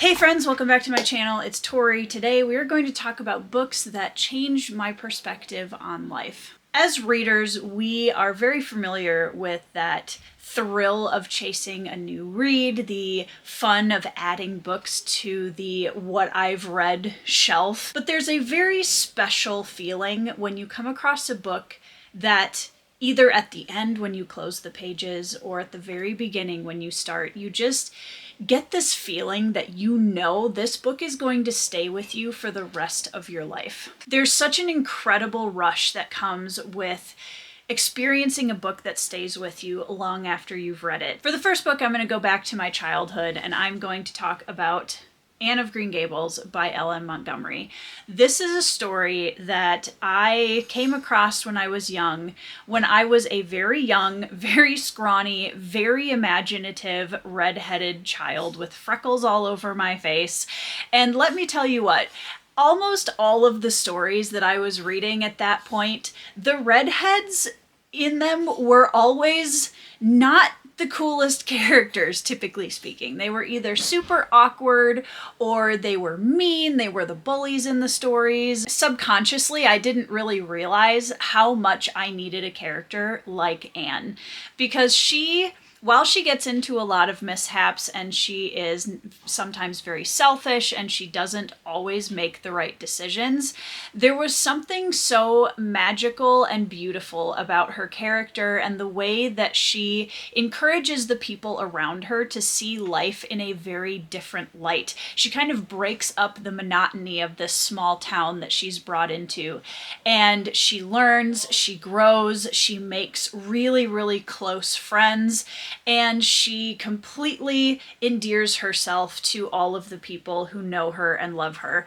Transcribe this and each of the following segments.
Hey friends, welcome back to my channel. It's Tori. Today we are going to talk about books that changed my perspective on life. As readers, we are very familiar with that thrill of chasing a new read, the fun of adding books to the what I've read shelf. But there's a very special feeling when you come across a book that either at the end when you close the pages or at the very beginning when you start, you just get this feeling that you know this book is going to stay with you for the rest of your life. There's such an incredible rush that comes with experiencing a book that stays with you long after you've read it. For the first book, I'm going to go back to my childhood and I'm going to talk about Anne of Green Gables by L.M. Montgomery. This is a story that I came across when I was young, when I was a very young, very scrawny, very imaginative, red-headed child with freckles all over my face. And let me tell you what, almost all of the stories that I was reading at that point, the redheads in them were always not the coolest characters, typically speaking. They were either super awkward or they were mean, they were the bullies in the stories. Subconsciously, I didn't really realize how much I needed a character like Anne, because while she gets into a lot of mishaps and she is sometimes very selfish and she doesn't always make the right decisions, there was something so magical and beautiful about her character and the way that she encourages the people around her to see life in a very different light. She kind of breaks up the monotony of this small town that she's brought into, and she learns, she grows, she makes really, really close friends, and she completely endears herself to all of the people who know her and love her.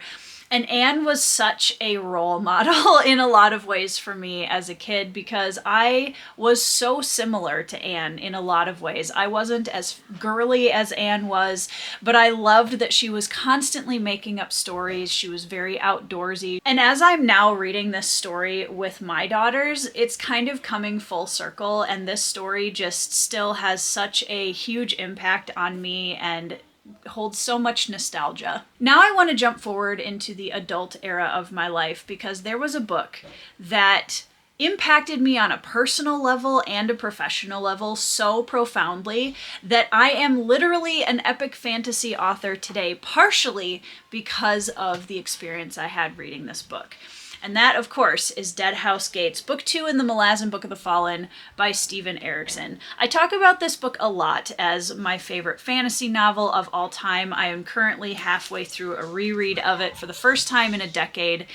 And Anne was such a role model in a lot of ways for me as a kid, because I was so similar to Anne in a lot of ways. I wasn't as girly as Anne was, but I loved that she was constantly making up stories. She was very outdoorsy. And as I'm now reading this story with my daughters, it's kind of coming full circle, and this story just still has such a huge impact on me and holds so much nostalgia. Now I want to jump forward into the adult era of my life, because there was a book that impacted me on a personal level and a professional level so profoundly that I am literally an epic fantasy author today, partially because of the experience I had reading this book. And that, of course, is Dead House Gates, Book 2 in the Malazan Book of the Fallen by Steven Erikson. I talk about this book a lot as my favorite fantasy novel of all time. I am currently halfway through a reread of it for the first time in a decade.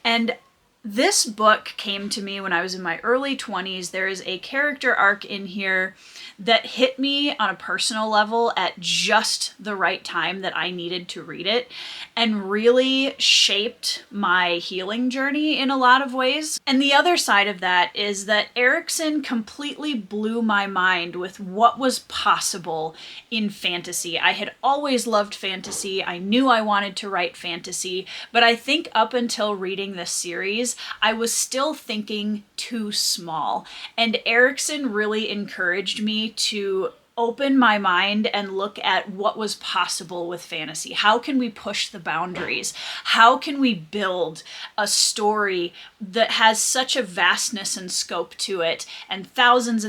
And this book came to me when I was in my early 20s. There is a character arc in here that hit me on a personal level at just the right time that I needed to read it, and really shaped my healing journey in a lot of ways. And the other side of that is that Erikson completely blew my mind with what was possible in fantasy. I had always loved fantasy. I knew I wanted to write fantasy, but I think up until reading this series, I was still thinking too small. And Erikson really encouraged me to open my mind and look at what was possible with fantasy. How can we push the boundaries? How can we build a story that has such a vastness and scope to it, and thousands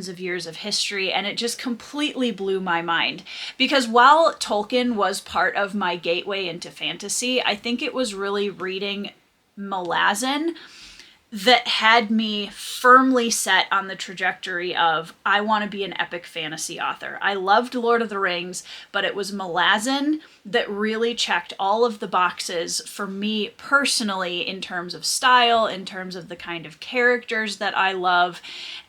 of years of history? And it just completely blew my mind. Because while Tolkien was part of my gateway into fantasy, I think it was really reading Malazan that had me firmly set on the trajectory of, I want to be an epic fantasy author. I loved Lord of the Rings, but it was Malazan that really checked all of the boxes for me personally, in terms of style, in terms of the kind of characters that I love,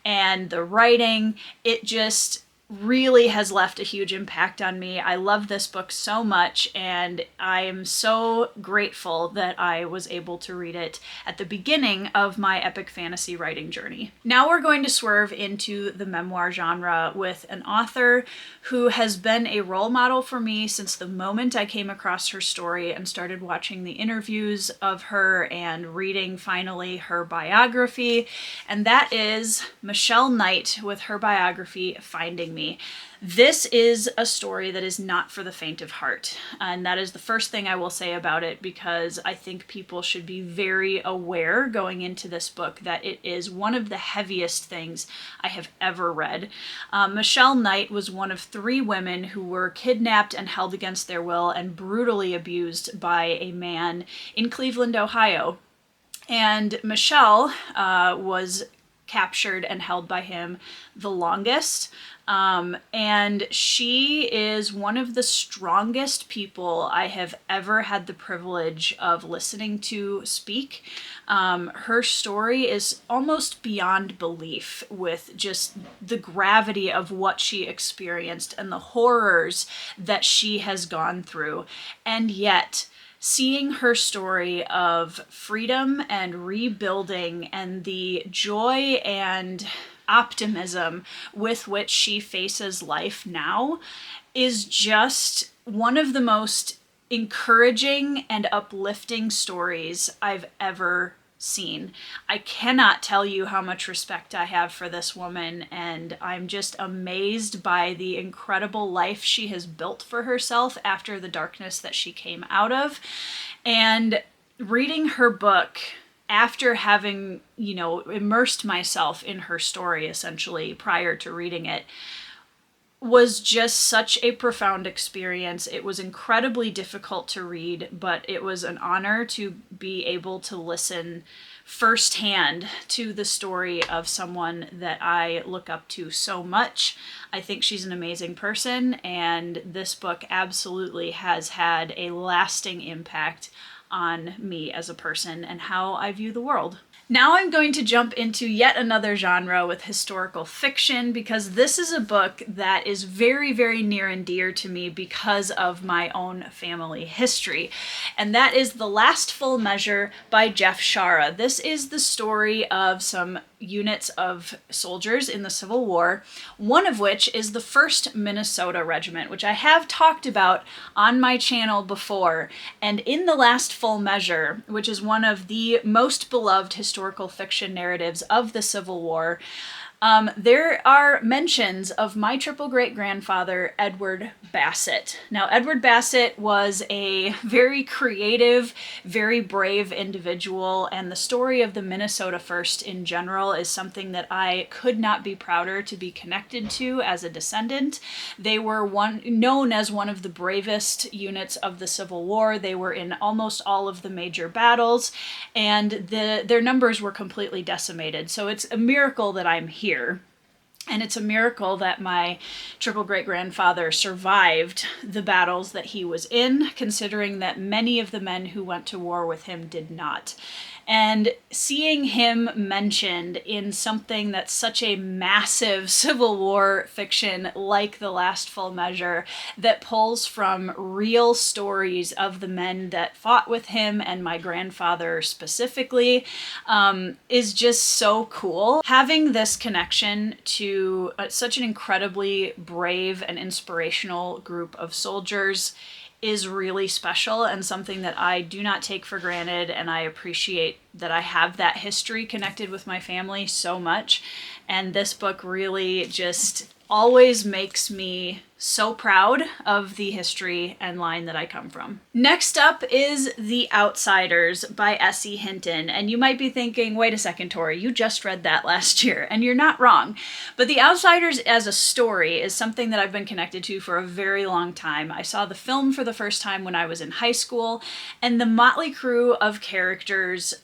and the writing. It just really has left a huge impact on me. I love this book so much, and I am so grateful that I was able to read it at the beginning of my epic fantasy writing journey. Now we're going to swerve into the memoir genre with an author who has been a role model for me since the moment I came across her story and started watching the interviews of her and reading finally her biography, and that is Michelle Knight with her biography, Finding Me. me. This is a story that is not for the faint of heart. And that is the first thing I will say about it, because I think people should be very aware going into this book that it is one of the heaviest things I have ever read. Michelle Knight was one of 3 women who were kidnapped and held against their will and brutally abused by a man in Cleveland, Ohio. And Michelle was captured and held by him the longest. And she is one of the strongest people I have ever had the privilege of listening to speak. Her story is almost beyond belief, with just the gravity of what she experienced and the horrors that she has gone through. And yet, seeing her story of freedom and rebuilding and the joy and optimism with which she faces life now is just one of the most encouraging and uplifting stories I've ever seen. I cannot tell you how much respect I have for this woman, and I'm just amazed by the incredible life she has built for herself after the darkness that she came out of. And reading her book after having, immersed myself in her story essentially prior to reading it, was just such a profound experience. It was incredibly difficult to read, but it was an honor to be able to listen firsthand to the story of someone that I look up to so much. I think she's an amazing person, and this book absolutely has had a lasting impact on me as a person and how I view the world. Now I'm going to jump into yet another genre with historical fiction, because this is a book that is very, very near and dear to me because of my own family history. And that is The Last Full Measure by Jeff Shara. This is the story of some units of soldiers in the Civil War, one of which is the 1st Minnesota Regiment, which I have talked about on my channel before. And in The Last Full Measure, which is one of the most beloved historical fiction narratives of the Civil War, there are mentions of my triple great-grandfather, Edward Bassett. Now, Edward Bassett was a very creative, very brave individual, and the story of the Minnesota First in general is something that I could not be prouder to be connected to as a descendant. They were known as one of the bravest units of the Civil War. They were in almost all of the major battles, and their numbers were completely decimated. So it's a miracle that I'm here. And it's a miracle that my triple great-grandfather survived the battles that he was in, considering that many of the men who went to war with him did not. And seeing him mentioned in something that's such a massive Civil War fiction like The Last Full Measure, that pulls from real stories of the men that fought with him and my grandfather specifically, is just so cool. Having this connection to such an incredibly brave and inspirational group of soldiers is really special, and something that I do not take for granted, and I appreciate that I have that history connected with my family so much. And this book really just always makes me so proud of the history and line that I come from. Next up is The Outsiders by S.E. Hinton. And you might be thinking, wait a second, Tori, you just read that last year, and you're not wrong. But The Outsiders as a story is something that I've been connected to for a very long time. I saw the film for the first time when I was in high school, and the motley crew of characters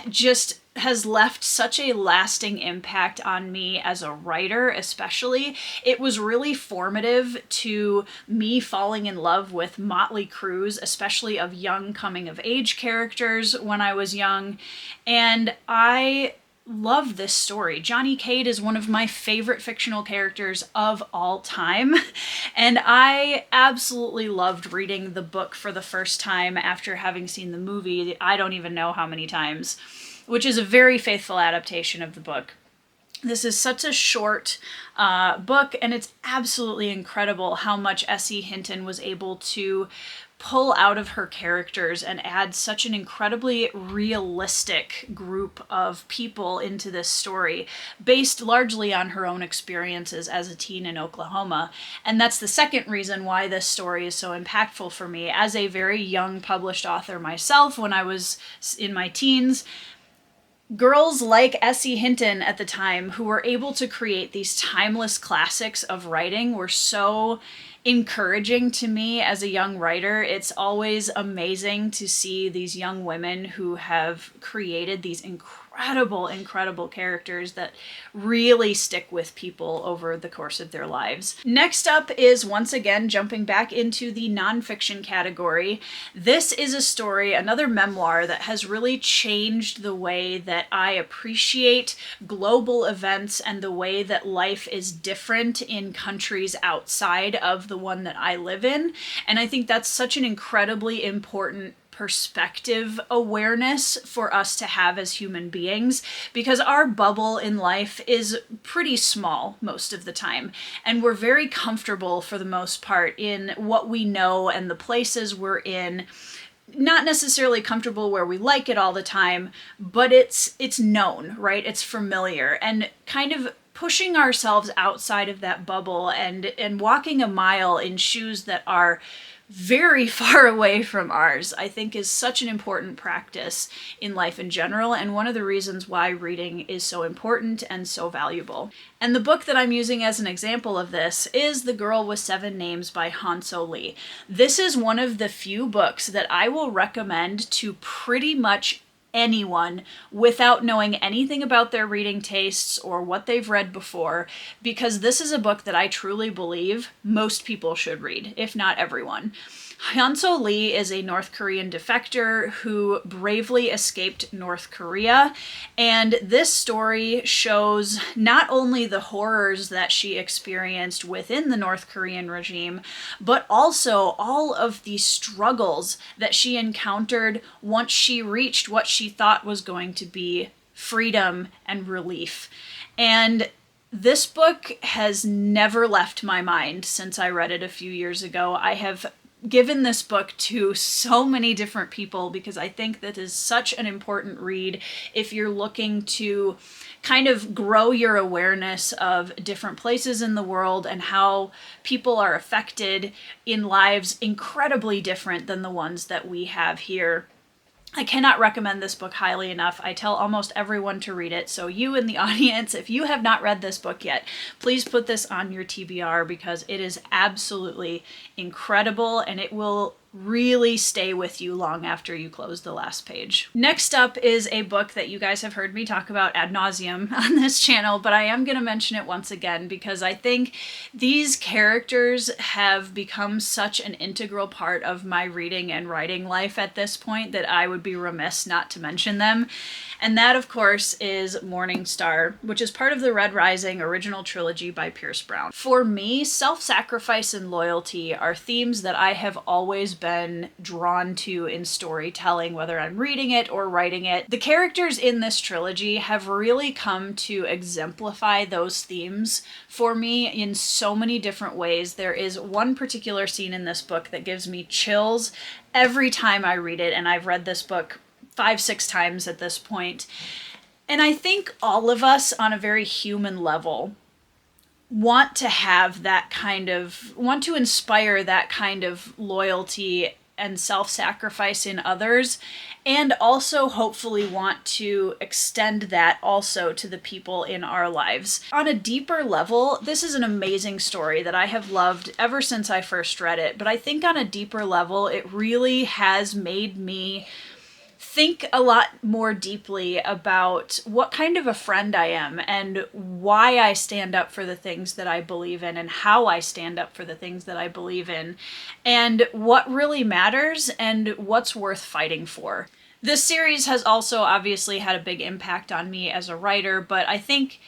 just has left such a lasting impact on me as a writer, especially. It was really formative to me falling in love with motley crews, especially of young coming-of-age characters when I was young, and I love this story. Johnny Cade is one of my favorite fictional characters of all time, and I absolutely loved reading the book for the first time after having seen the movie, I don't even know how many times, which is a very faithful adaptation of the book. This is such a short book, and it's absolutely incredible how much S.E. Hinton was able to pull out of her characters and add such an incredibly realistic group of people into this story, based largely on her own experiences as a teen in Oklahoma. And that's the second reason why this story is so impactful for me. As a very young published author myself, when I was in my teens, girls like S.E. Hinton at the time, who were able to create these timeless classics of writing, were so encouraging to me as a young writer. It's always amazing to see these young women who have created these incredible characters that really stick with people over the course of their lives. Next up is, once again, jumping back into the nonfiction category. This is a story, another memoir, that has really changed the way that I appreciate global events and the way that life is different in countries outside of the one that I live in. And I think that's such an incredibly important perspective awareness for us to have as human beings, because our bubble in life is pretty small most of the time, and we're very comfortable for the most part in what we know and the places we're in. Not necessarily comfortable where we like it all the time, but it's known, right? It's familiar, and kind of pushing ourselves outside of that bubble and walking a mile in shoes that are very far away from ours, I think, is such an important practice in life in general, and one of the reasons why reading is so important and so valuable. And the book that I'm using as an example of this is The Girl with Seven Names by Hanso Lee. This is one of the few books that I will recommend to pretty much anyone without knowing anything about their reading tastes or what they've read before, because this is a book that I truly believe most people should read, if not everyone. Hanso Lee is a North Korean defector who bravely escaped North Korea, and this story shows not only the horrors that she experienced within the North Korean regime, but also all of the struggles that she encountered once she reached what she thought was going to be freedom and relief. And this book has never left my mind since I read it a few years ago. I have given this book to so many different people because I think that is such an important read if you're looking to kind of grow your awareness of different places in the world and how people are affected in lives incredibly different than the ones that we have here. I cannot recommend this book highly enough. I tell almost everyone to read it. So you in the audience, if you have not read this book yet, please put this on your TBR because it is absolutely incredible and it will really stay with you long after you close the last page. Next up is a book that you guys have heard me talk about ad nauseum on this channel, but I am going to mention it once again because I think these characters have become such an integral part of my reading and writing life at this point that I would be remiss not to mention them. And that, of course, is Morning Star, which is part of the Red Rising original trilogy by Pierce Brown. For me, self-sacrifice and loyalty are themes that I have always been drawn to in storytelling, whether I'm reading it or writing it. The characters in this trilogy have really come to exemplify those themes for me in so many different ways. There is one particular scene in this book that gives me chills every time I read it, and I've read this book 5-6 times at this point. And I think all of us on a very human level want to inspire that kind of loyalty and self-sacrifice in others, and also hopefully want to extend that also to the people in our lives. On a deeper level, this is an amazing story that I have loved ever since I first read it, but I think on a deeper level, it really has made me think a lot more deeply about what kind of a friend I am and why I stand up for the things that I believe in and how I stand up for the things that I believe in and what really matters and what's worth fighting for. This series has also obviously had a big impact on me as a writer, but I think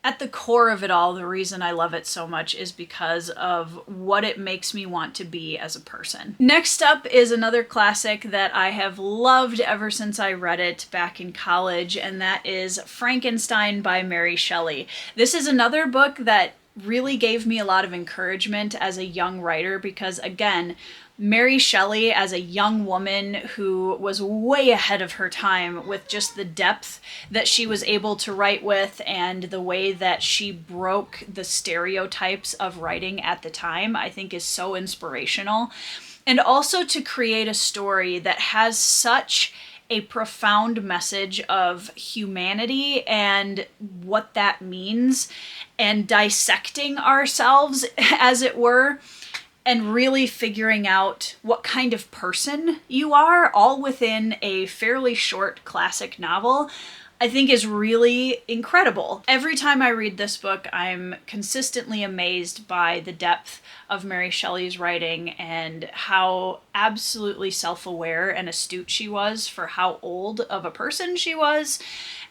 at the core of it all, the reason I love it so much is because of what it makes me want to be as a person. Next up is another classic that I have loved ever since I read it back in college, and that is Frankenstein by Mary Shelley. This is another book that really gave me a lot of encouragement as a young writer because, again, Mary Shelley as a young woman who was way ahead of her time with just the depth that she was able to write with and the way that she broke the stereotypes of writing at the time, I think is so inspirational. And also to create a story that has such a profound message of humanity and what that means, and dissecting ourselves, as it were, and really figuring out what kind of person you are, all within a fairly short classic novel, I think is really incredible. Every time I read this book, I'm consistently amazed by the depth of Mary Shelley's writing and how absolutely self-aware and astute she was for how old of a person she was.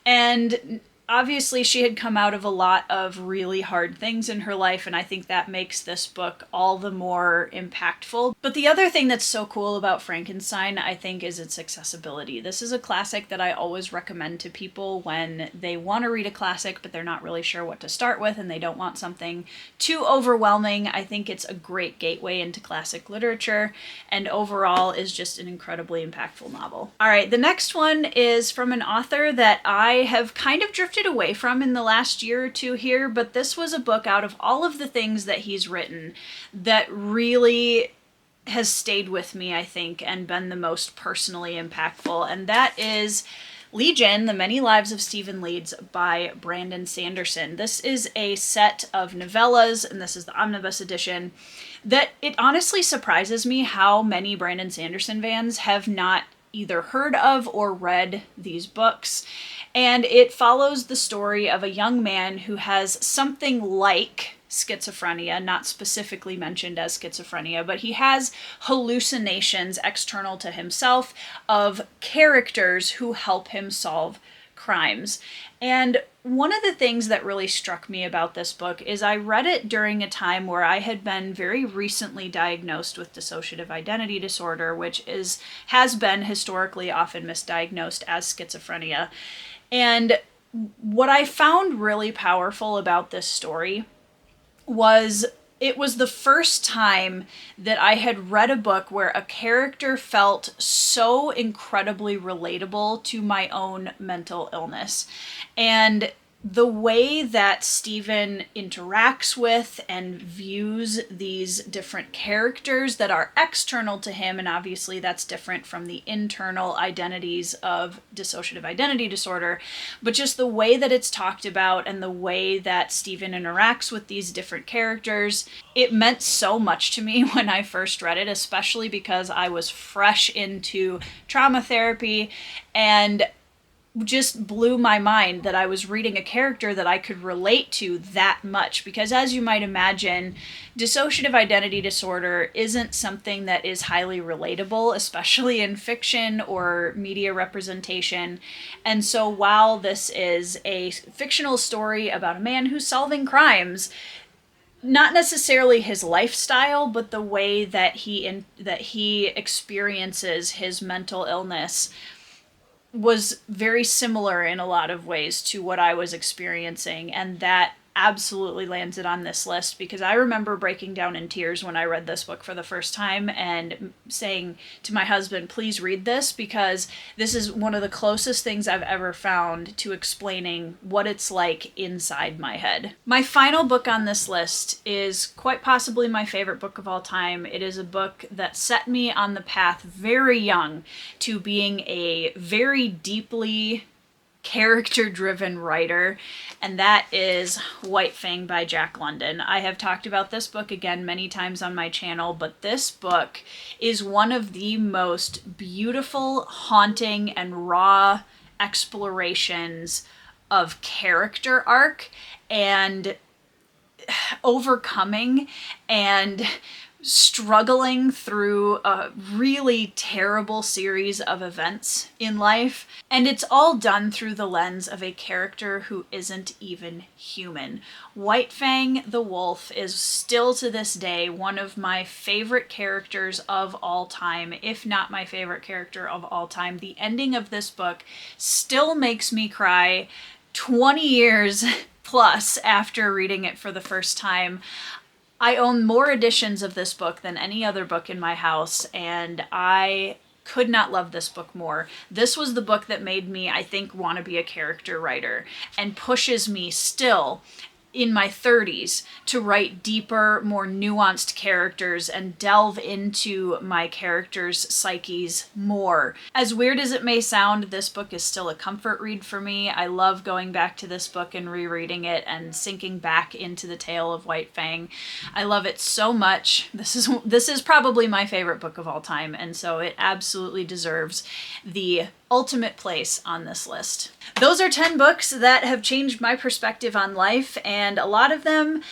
And obviously she had come out of a lot of really hard things in her life, and I think that makes this book all the more impactful. But the other thing that's so cool about Frankenstein, I think, is its accessibility. This is a classic that I always recommend to people when they want to read a classic but they're not really sure what to start with and they don't want something too overwhelming. I think it's a great gateway into classic literature, and overall is just an incredibly impactful novel. All right, the next one is from an author that I have kind of drifted away from in the last year or two here, but this was a book out of all of the things that he's written that really has stayed with me, I think, and been the most personally impactful, and that is Legion, The Many Lives of Stephen Leeds by Brandon Sanderson. This is a set of novellas, and this is the omnibus edition, that it honestly surprises me how many Brandon Sanderson fans have not either heard of or read these books. And it follows the story of a young man who has something like schizophrenia, not specifically mentioned as schizophrenia, but he has hallucinations external to himself of characters who help him solve crimes. And one of the things that really struck me about this book is I read it during a time where I had been very recently diagnosed with dissociative identity disorder, which has been historically often misdiagnosed as schizophrenia. And what I found really powerful about this story was it was the first time that I had read a book where a character felt so incredibly relatable to my own mental illness. And the way that Stephen interacts with and views these different characters that are external to him, and obviously that's different from the internal identities of dissociative identity disorder, but just the way that it's talked about and the way that Stephen interacts with these different characters, it meant so much to me when I first read it, especially because I was fresh into trauma therapy, and just blew my mind that I was reading a character that I could relate to that much. Because as you might imagine, dissociative identity disorder isn't something that is highly relatable, especially in fiction or media representation. And so while this is a fictional story about a man who's solving crimes, not necessarily his lifestyle, but the way that he experiences his mental illness was very similar in a lot of ways to what I was experiencing, and that absolutely lands it on this list because I remember breaking down in tears when I read this book for the first time and saying to my husband, please read this, because this is one of the closest things I've ever found to explaining what it's like inside my head. My final book on this list is quite possibly my favorite book of all time. It is a book that set me on the path very young to being a very deeply character-driven writer, and that is White Fang by Jack London. I have talked about this book again many times on my channel, but this book is one of the most beautiful, haunting, and raw explorations of character arc and overcoming and struggling through a really terrible series of events in life. And it's all done through the lens of a character who isn't even human. White Fang the wolf is still to this day one of my favorite characters of all time, if not my favorite character of all time. The ending of this book still makes me cry 20 years plus after reading it for the first time. I own more editions of this book than any other book in my house, and I could not love this book more. This was the book that made me, I think, want to be a character writer and pushes me still in my 30s to write deeper, more nuanced characters and delve into my characters' psyches more. As weird as it may sound, this book is still a comfort read for me. I love going back to this book and rereading it and sinking back into the tale of White Fang. I love it so much. This is probably my favorite book of all time, and so it absolutely deserves the ultimate place on this list. Those are 10 books that have changed my perspective on life, and a lot of them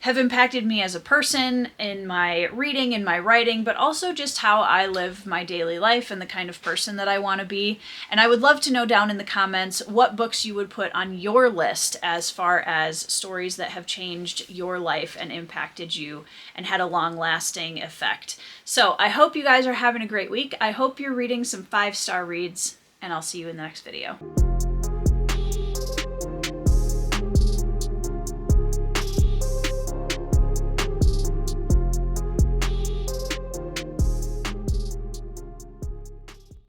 have impacted me as a person in my reading, in my writing, but also just how I live my daily life and the kind of person that I want to be. And I would love to know down in the comments what books you would put on your list as far as stories that have changed your life and impacted you and had a long-lasting effect. So I hope you guys are having a great week. I hope you're reading some 5-star reads, and I'll see you in the next video.